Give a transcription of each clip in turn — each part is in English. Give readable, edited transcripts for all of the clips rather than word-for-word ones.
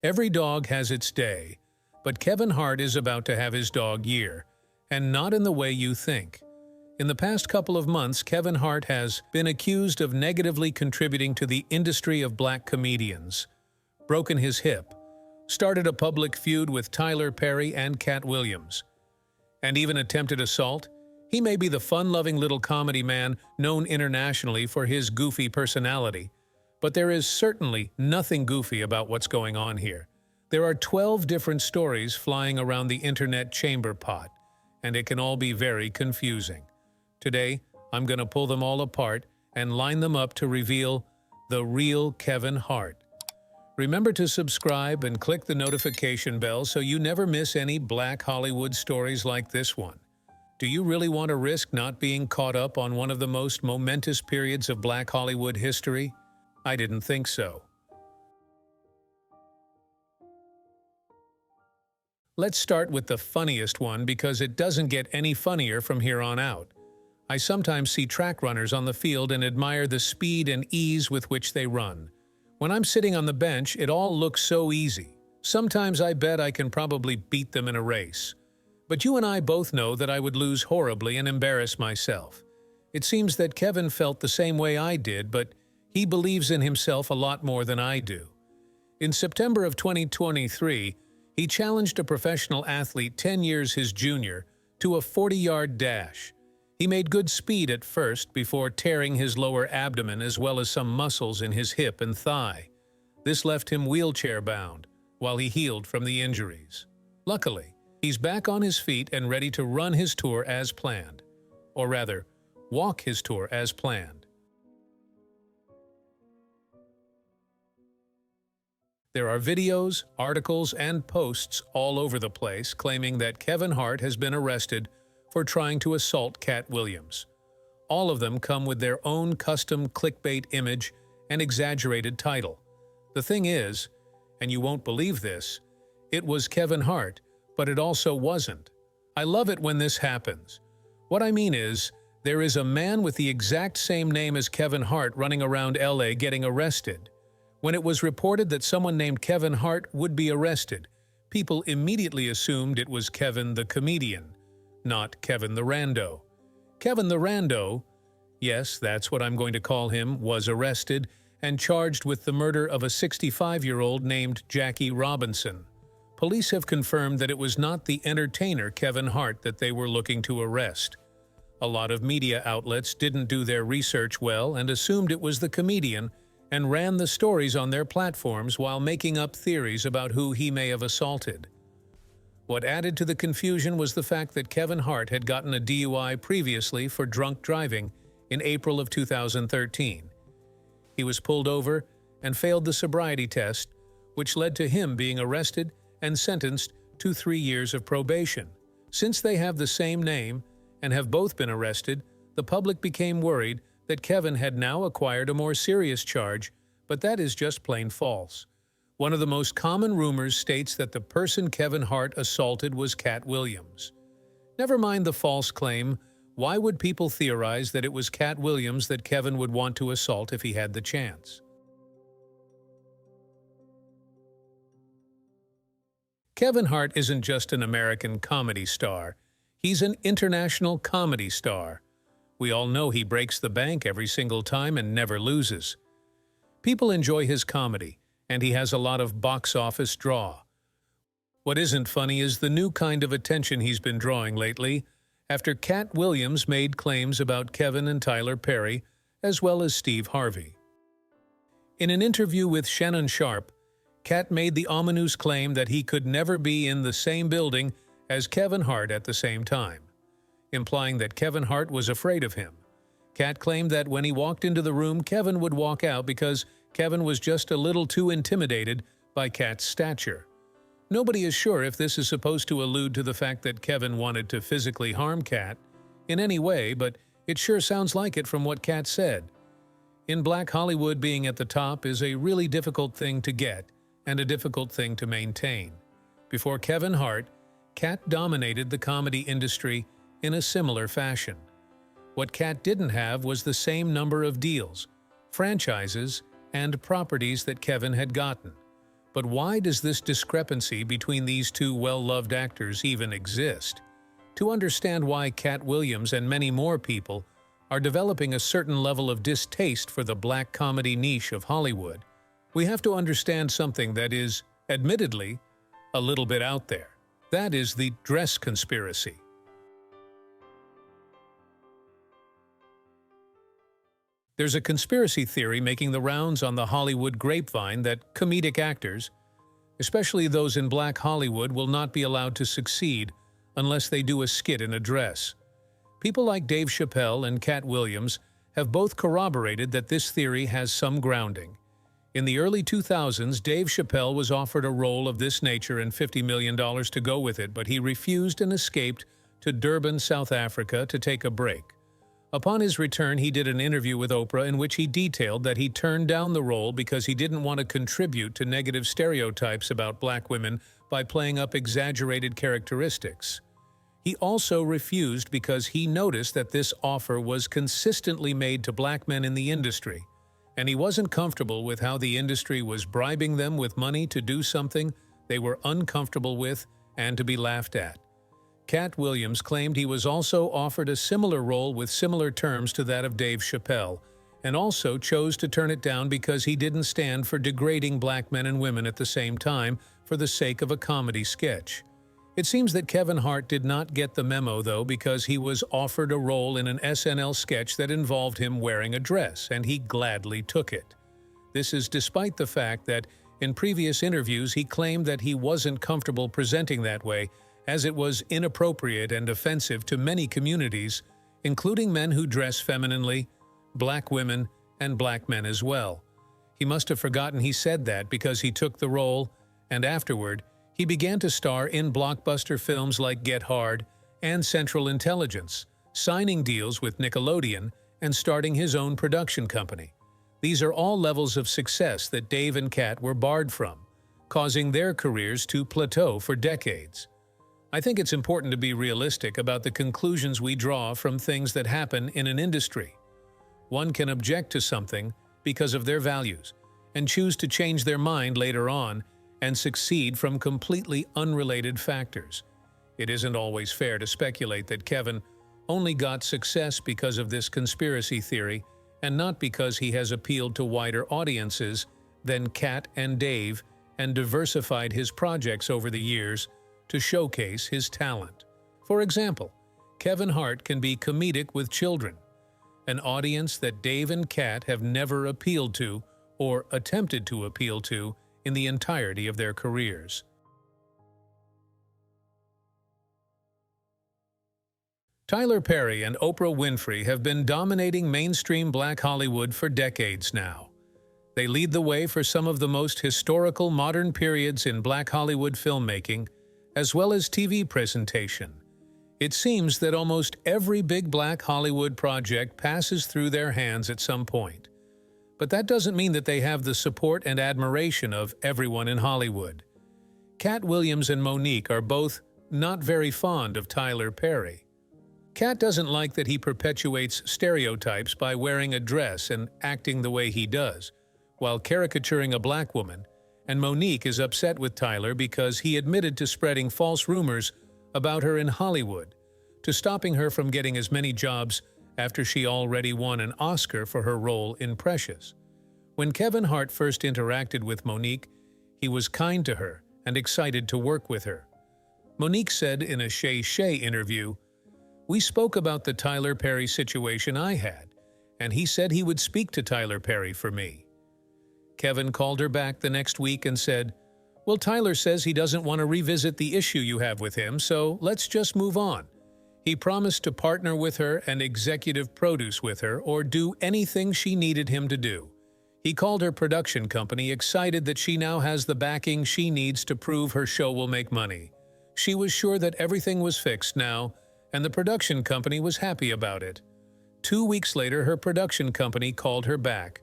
Every dog has its day, but Kevin Hart is about to have his dog year, and not in the way you think. In the past couple of months, Kevin Hart has been accused of negatively contributing to the industry of black comedians, broken his hip, started a public feud with Tyler Perry and Cat Williams, and even attempted assault. He may be the fun-loving little comedy man known internationally for his goofy personality, but there is certainly nothing goofy about what's going on here. There are 12 different stories flying around the internet chamber pot, and it can all be very confusing. Today, I'm going to pull them all apart and line them up to reveal the real Kevin Hart. Remember to subscribe and click the notification bell so you never miss any Black Hollywood stories like this one. Do you really want to risk not being caught up on one of the most momentous periods of Black Hollywood history? I didn't think so. Let's start with the funniest one because it doesn't get any funnier from here on out. I sometimes see track runners on the field and admire the speed and ease with which they run. When I'm sitting on the bench, it all looks so easy. Sometimes I bet I can probably beat them in a race. But you and I both know that I would lose horribly and embarrass myself. It seems that Kevin felt the same way I did, but he believes in himself a lot more than I do. In September of 2023, he challenged a professional athlete 10 years his junior to a 40-yard dash. He made good speed at first before tearing his lower abdomen as well as some muscles in his hip and thigh. This left him wheelchair-bound while he healed from the injuries. Luckily, he's back on his feet and ready to run his tour as planned. Or rather, walk his tour as planned. There are videos, articles, and posts all over the place claiming that Kevin Hart has been arrested for trying to assault Cat Williams. All of them come with their own custom clickbait image and exaggerated title. The thing is, and you won't believe this, it was Kevin Hart, but it also wasn't. I love it when this happens. What I mean is, there is a man with the exact same name as Kevin Hart running around LA getting arrested. When it was reported that someone named Kevin Hart would be arrested, people immediately assumed it was Kevin the comedian, not Kevin the rando. Kevin the rando, yes, that's what I'm going to call him, was arrested and charged with the murder of a 65-year-old named Jackie Robinson. Police have confirmed that it was not the entertainer Kevin Hart that they were looking to arrest. A lot of media outlets didn't do their research well and assumed it was the comedian and ran the stories on their platforms while making up theories about who he may have assaulted. What added to the confusion was the fact that Kevin Hart had gotten a DUI previously for drunk driving in April of 2013. He was pulled over and failed the sobriety test, which led to him being arrested and sentenced to 3 years of probation. Since they have the same name and have both been arrested, the public became worried that Kevin had now acquired a more serious charge, but that is just plain false. One of the most common rumors states that the person Kevin Hart assaulted was Cat Williams. Never mind the false claim, why would people theorize that it was Cat Williams that Kevin would want to assault if he had the chance? Kevin Hart isn't just an American comedy star, he's an international comedy star. We all know he breaks the bank every single time and never loses. People enjoy his comedy, and he has a lot of box office draw. What isn't funny is the new kind of attention he's been drawing lately, after Cat Williams made claims about Kevin and Tyler Perry, as well as Steve Harvey. In an interview with Shannon Sharpe, Cat made the ominous claim that he could never be in the same building as Kevin Hart at the same time, implying that Kevin Hart was afraid of him. Cat claimed that when he walked into the room, Kevin would walk out because Kevin was just a little too intimidated by Cat's stature. Nobody is sure if this is supposed to allude to the fact that Kevin wanted to physically harm Cat in any way, but it sure sounds like it from what Cat said. In Black Hollywood, being at the top is a really difficult thing to get and a difficult thing to maintain. Before Kevin Hart, Cat dominated the comedy industry in a similar fashion. What Cat didn't have was the same number of deals, franchises, and properties that Kevin had gotten. But why does this discrepancy between these two well-loved actors even exist? To understand why Cat Williams and many more people are developing a certain level of distaste for the black comedy niche of Hollywood, we have to understand something that is, admittedly, a little bit out there. That is the dress conspiracy. There's a conspiracy theory making the rounds on the Hollywood grapevine that comedic actors, especially those in black Hollywood, will not be allowed to succeed unless they do a skit in a dress. People like Dave Chappelle and Cat Williams have both corroborated that this theory has some grounding. In the early 2000s, Dave Chappelle was offered a role of this nature and $50 million to go with it, but he refused and escaped to Durban, South Africa to take a break. Upon his return, he did an interview with Oprah in which he detailed that he turned down the role because he didn't want to contribute to negative stereotypes about black women by playing up exaggerated characteristics. He also refused because he noticed that this offer was consistently made to black men in the industry, and he wasn't comfortable with how the industry was bribing them with money to do something they were uncomfortable with and to be laughed at. Cat Williams claimed he was also offered a similar role with similar terms to that of Dave Chappelle, and also chose to turn it down because he didn't stand for degrading black men and women at the same time for the sake of a comedy sketch. It seems that Kevin Hart did not get the memo, though, because he was offered a role in an SNL sketch that involved him wearing a dress, and he gladly took it. This is despite the fact that in previous interviews he claimed that he wasn't comfortable presenting that way, as it was inappropriate and offensive to many communities, including men who dress femininely, black women, and black men as well. He must have forgotten he said that because he took the role, and afterward, he began to star in blockbuster films like Get Hard and Central Intelligence, signing deals with Nickelodeon and starting his own production company. These are all levels of success that Dave and Cat were barred from, causing their careers to plateau for decades. I think it's important to be realistic about the conclusions we draw from things that happen in an industry. One can object to something because of their values and choose to change their mind later on and succeed from completely unrelated factors. It isn't always fair to speculate that Kevin only got success because of this conspiracy theory and not because he has appealed to wider audiences than Cat and Dave and diversified his projects over the years to showcase his talent. For example, Kevin Hart can be comedic with children, an audience that Dave and Cat have never appealed to or attempted to appeal to in the entirety of their careers. Tyler Perry and Oprah Winfrey have been dominating mainstream black Hollywood for decades now. They lead the way for some of the most historical modern periods in black Hollywood filmmaking, as well as TV presentation. It seems that almost every big black Hollywood project passes through their hands at some point. But that doesn't mean that they have the support and admiration of everyone in Hollywood. Cat Williams and Monique are both not very fond of Tyler Perry. Cat doesn't like that he perpetuates stereotypes by wearing a dress and acting the way he does, while caricaturing a black woman, and Monique is upset with Tyler because he admitted to spreading false rumors about her in Hollywood, to stopping her from getting as many jobs after she already won an Oscar for her role in Precious. When Kevin Hart first interacted with Monique, he was kind to her and excited to work with her. Monique said in a Shay Shay interview, "We spoke about the Tyler Perry situation I had, and he said he would speak to Tyler Perry for me." Kevin called her back the next week and said, "Well, Tyler says he doesn't want to revisit the issue you have with him, so let's just move on." He promised to partner with her and executive produce with her or do anything she needed him to do. He called her production company excited that she now has the backing she needs to prove her show will make money. She was sure that everything was fixed now, and the production company was happy about it. 2 weeks later, her production company called her back,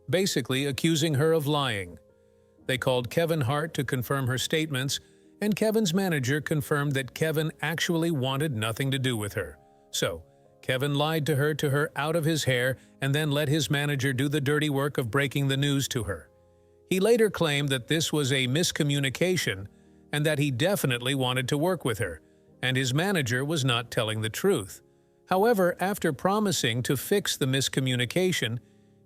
basically accusing her of lying. They called Kevin Hart to confirm her statements, and Kevin's manager confirmed that Kevin actually wanted nothing to do with her. So, Kevin lied to her out of his hair and then let his manager do the dirty work of breaking the news to her. He later claimed that this was a miscommunication and that he definitely wanted to work with her, and his manager was not telling the truth. However, after promising to fix the miscommunication,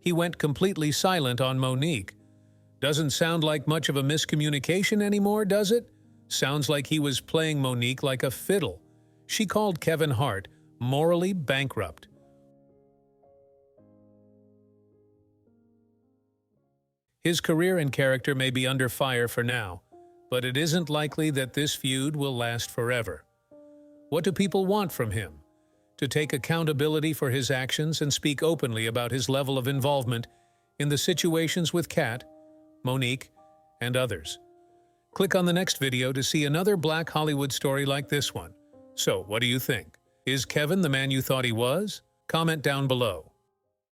he went completely silent on Monique. Doesn't sound like much of a miscommunication anymore, does it? Sounds like he was playing Monique like a fiddle. She called Kevin Hart morally bankrupt. His career and character may be under fire for now, but it isn't likely that this feud will last forever. What do people want from him? To take accountability for his actions and speak openly about his level of involvement in the situations with Kat, Monique, and others. Click on the next video to see another Black Hollywood story like this one. So, what do you think? Is Kevin the man you thought he was? Comment down below.